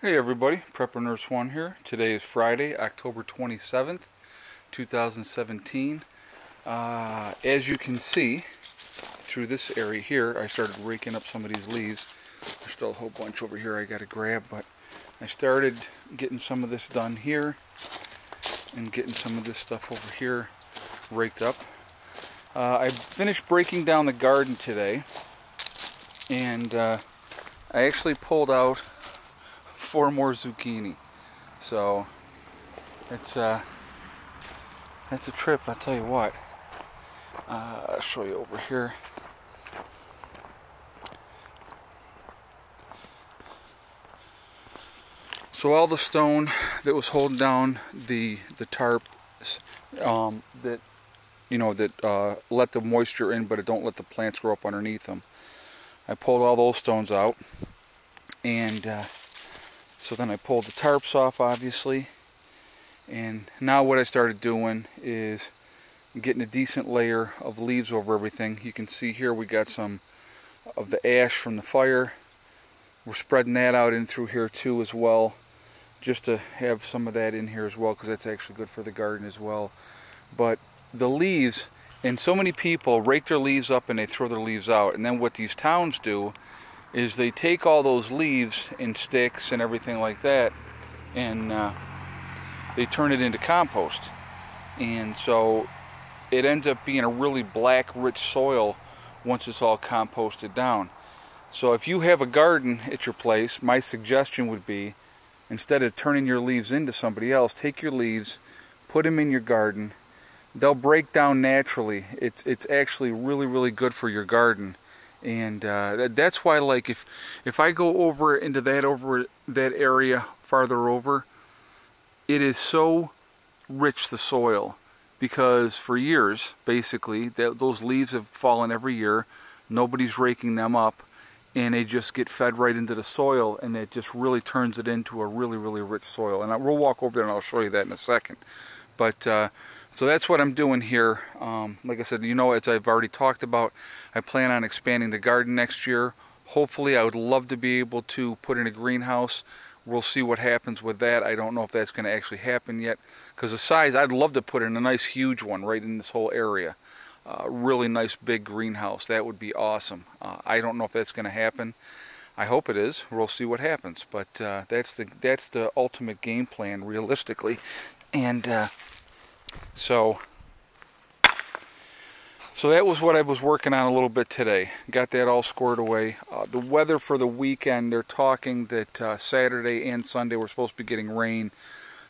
Hey everybody, Prepper Nurse 1 here. Today is Friday, October 27th, 2017. As you can see, through this area here, I started raking up some of these leaves. There's still a whole bunch over here I gotta grab, but I started getting some of this done here and getting some of this stuff over here raked up. I finished breaking down the garden today, and I actually pulled out 4 more zucchini, so that's a trip, I'll tell you what. I'll show you over here. So all the stone that was holding down the tarp that let the moisture in, but it don't let the plants grow up underneath them, I pulled all those stones out, and so then I pulled the tarps off, obviously, and now what I started doing is getting a decent layer of leaves over everything. You can see here we got some of the ash from the fire. We're spreading that out in through here too as well, just to have some of that in here as well, because that's actually good for the garden as well. But the leaves, and so many people rake their leaves up and they throw their leaves out, and then what these towns do is they take all those leaves and sticks and everything like that, and they turn it into compost. And so it ends up being a really black, rich soil once it's all composted down. So if you have a garden at your place, my suggestion would be, instead of turning your leaves into somebody else, take your leaves, put them in your garden. They'll break down naturally. It's actually really, really good for your garden. And that's why, like, if I go over into that area farther over, it is so rich, the soil, because for years, basically, those leaves have fallen every year. Nobody's raking them up, and they just get fed right into the soil, and it just really turns it into a really, really rich soil. And we'll walk over there and I'll show you that in a second. But so that's what I'm doing here. Like I said, as I've already talked about, I plan on expanding the garden next year. Hopefully, I would love to be able to put in a greenhouse. We'll see what happens with that. I don't know if that's going to actually happen yet, because the size, I'd love to put in a nice huge one right in this whole area. Really nice big greenhouse. That would be awesome. I don't know if that's going to happen. I hope it is. We'll see what happens. But that's the ultimate game plan, realistically. And so that was what I was working on a little bit today. Got that all squared away. The weather for the weekend, they're talking that Saturday and Sunday we're supposed to be getting rain.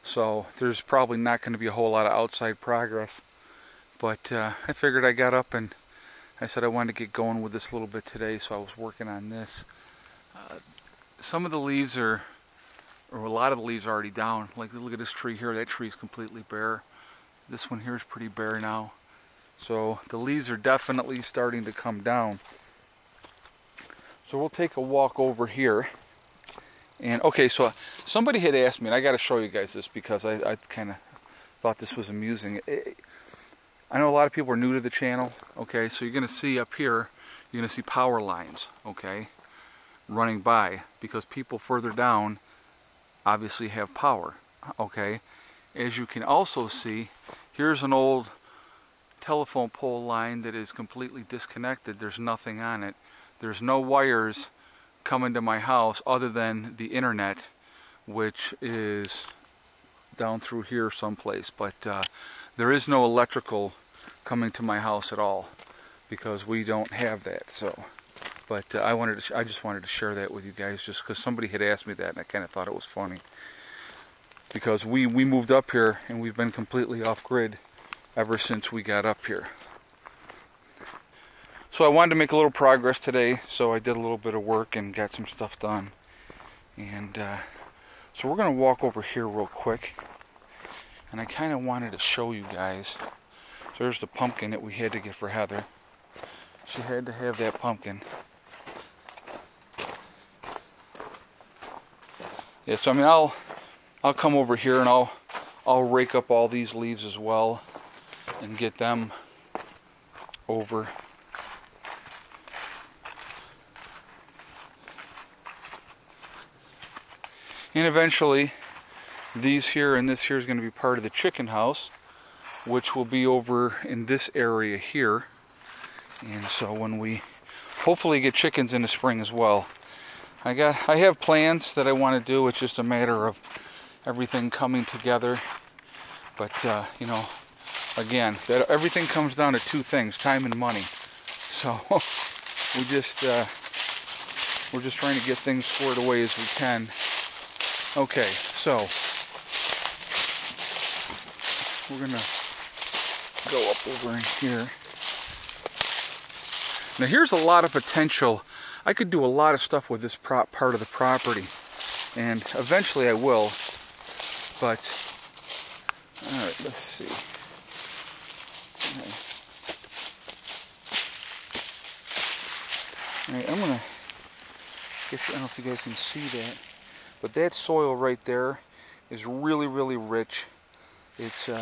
So there's probably not going to be a whole lot of outside progress. But I figured, I got up and I said I wanted to get going with this a little bit today, so I was working on this. Some of the leaves or a lot of the leaves are already down. Like, look at this tree here. That tree is completely bare. This one here is pretty bare now. So the leaves are definitely starting to come down. So we'll take a walk over here. And okay, so somebody had asked me, and I got to show you guys this because I kind of thought this was amusing. I know a lot of people are new to the channel. Okay, so you're going to see up here, you're going to see power lines, okay, running by, because people further down obviously have power. Okay, as you can also see, here's an old telephone pole line that is completely disconnected. There's nothing on it. There's no wires coming to my house other than the internet, which is down through here someplace. But there is no electrical coming to my house at all, because we don't have that. So, but I just wanted to share that with you guys, just because somebody had asked me that, and I kind of thought it was funny, because we moved up here and we've been completely off grid ever since we got up here. So I wanted to make a little progress today, so I did a little bit of work and got some stuff done. And so we're going to walk over here real quick, and I kind of wanted to show you guys. So there's the pumpkin that we had to get for Heather. She had to have that pumpkin. Yeah, so I mean, I'll come over here and I'll rake up all these leaves as well and get them over. And eventually these here and this here is going to be part of the chicken house, which will be over in this area here. And so when we hopefully get chickens in the spring as well, I have plans that I want to do. It's just a matter of everything coming together. But you know, again, that everything comes down to two things: time and money. So we're just trying to get things squared away as we can. Okay, so we're gonna go up over in here. Now here's a lot of potential. I could do a lot of stuff with this part of the property, and eventually I will. But all right, let's see. All right, I'm gonna get you. I don't know if you guys can see that, but that soil right there is really, really rich. It's you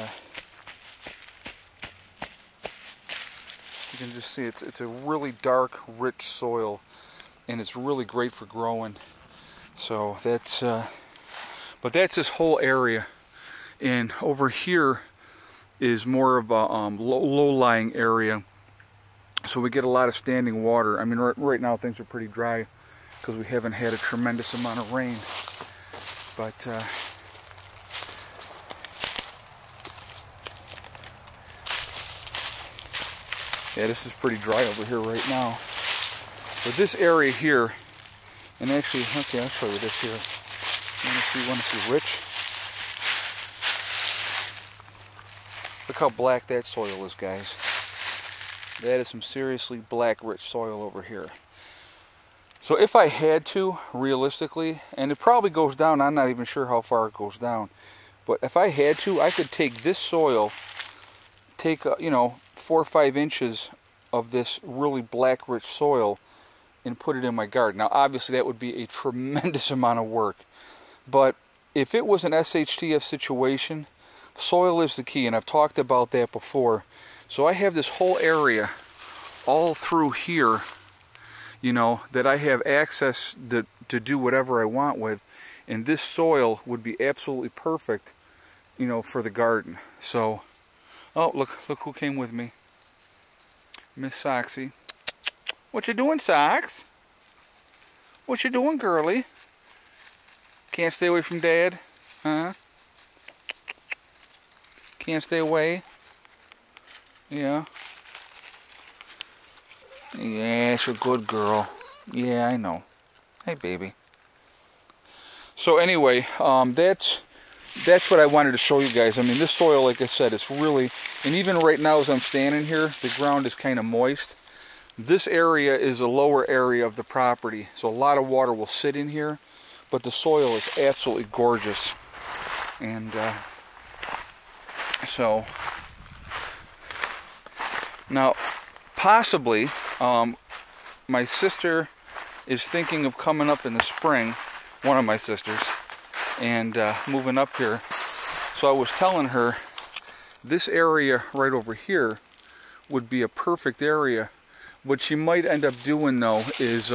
can just see it's a really dark, rich soil, and it's really great for growing. So that's, but that's this whole area, and over here is more of a low-lying area. So we get a lot of standing water. I mean, right now things are pretty dry because we haven't had a tremendous amount of rain. But yeah, this is pretty dry over here right now. But this area here, and actually, okay, I'll show you this here. You want to see rich? Look how black that soil is, guys. That is some seriously black, rich soil over here. So if I had to, realistically, and it probably goes down, I'm not even sure how far it goes down, but if I had to, I could take this soil, take, you know, 4 or 5 inches of this really black, rich soil and put it in my garden. Now, obviously, that would be a tremendous amount of work, but if it was an SHTF situation, soil is the key, and I've talked about that before. So I have this whole area all through here, you know, that I have access to do whatever I want with, and this soil would be absolutely perfect, you know, for the garden. So, oh, look who came with me. Miss Soxy. What you doing, Sox? What you doing, girly? Can't stay away from Dad? Huh? Can't stay away? Yeah. Yeah, she's a good girl. Yeah, I know. Hey, baby. So anyway, that's what I wanted to show you guys. I mean, this soil, like I said, it's really, and even right now as I'm standing here, the ground is kind of moist. This area is a lower area of the property, so a lot of water will sit in here, but the soil is absolutely gorgeous. And so now possibly my sister is thinking of coming up in the spring, one of my sisters, and moving up here. So I was telling her this area right over here would be a perfect area. What she might end up doing though is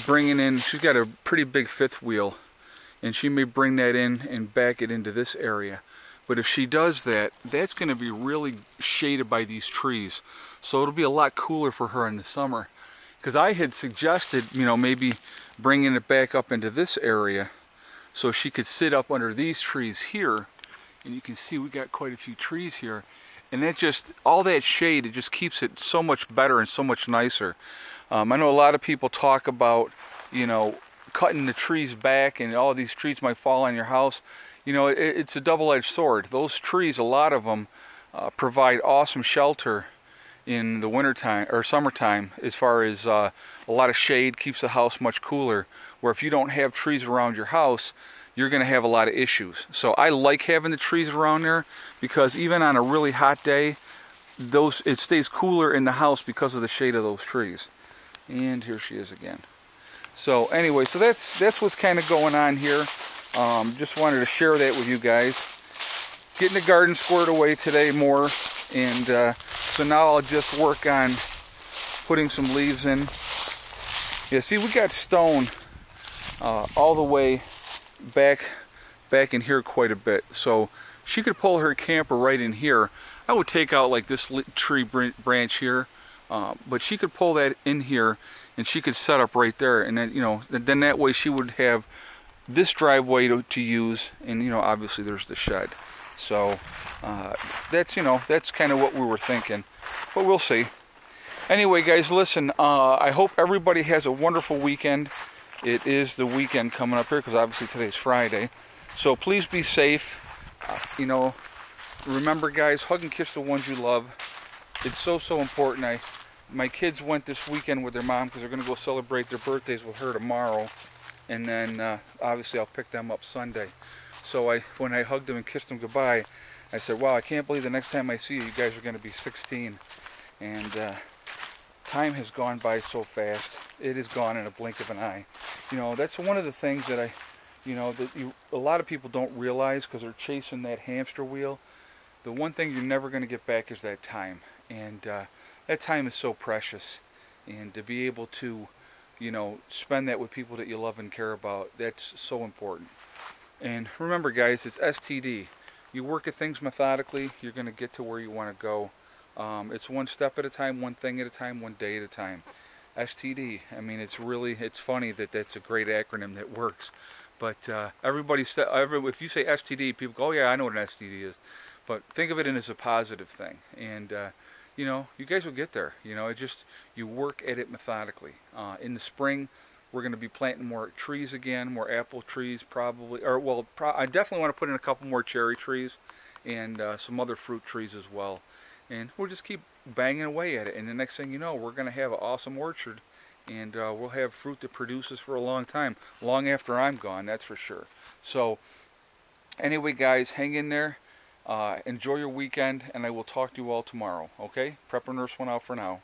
bringing in, she's got a pretty big fifth wheel, and she may bring that in and back it into this area. But if she does that, that's going to be really shaded by these trees. So it'll be a lot cooler for her in the summer. Because I had suggested, you know, maybe bringing it back up into this area so she could sit up under these trees here. And you can see we got quite a few trees here. And that just, all that shade, it just keeps it so much better and so much nicer. I know a lot of people talk about, you know, cutting the trees back and all of these trees might fall on your house. You know, it's a double-edged sword. Those trees, a lot of them, provide awesome shelter in the wintertime or summertime, as far as a lot of shade, keeps the house much cooler. Where if you don't have trees around your house, you're going to have a lot of issues. So I like having the trees around there, because even on a really hot day, it stays cooler in the house because of the shade of those trees. And here she is again. So anyway, so that's what's kind of going on here. Just wanted to share that with you guys. Getting the garden squared away today more, and so now I'll just work on putting some leaves in. Yeah, see, we got stone all the way back in here quite a bit. So she could pull her camper right in here. I would take out like this tree branch here, but she could pull that in here, and she could set up right there. And then, you know, then that way she would have this driveway to use, and you know, obviously there's the shed. So that's, you know, that's kind of what we were thinking, but we'll see. Anyway, guys, listen, I hope everybody has a wonderful weekend. It is the weekend coming up here, because obviously today's Friday. So please be safe. You know, remember, guys, hug and kiss the ones you love. It's so important. My kids went this weekend with their mom because they're going to go celebrate their birthdays with her tomorrow. And then obviously I'll pick them up Sunday. So when I hugged them and kissed them goodbye, I said, wow, I can't believe the next time I see you, you guys are going to be 16. And time has gone by so fast. It is gone in a blink of an eye. You know, that's one of the things that a lot of people don't realize, because they're chasing that hamster wheel. The one thing you're never going to get back is that time. And that time is so precious. And to be able to, you know, spend that with people that you love and care about, that's so important. And remember, guys, it's STD. You work at things methodically, you're going to get to where you want to go. It's one step at a time, one thing at a time, one day at a time. STD. I mean, it's funny that that's a great acronym that works. But if you say STD, people go, oh yeah, I know what an STD is. But think of it as a positive thing. And you know, you guys will get there. You know, you work at it methodically. In the spring, we're going to be planting more trees again, more apple trees probably. Or, well, I definitely want to put in a couple more cherry trees and some other fruit trees as well. And we'll just keep banging away at it. And the next thing you know, we're going to have an awesome orchard. And we'll have fruit that produces for a long time. Long after I'm gone, that's for sure. So, anyway, guys, hang in there. Enjoy your weekend, and I will talk to you all tomorrow, okay? Prepper Nurse 1 out for now.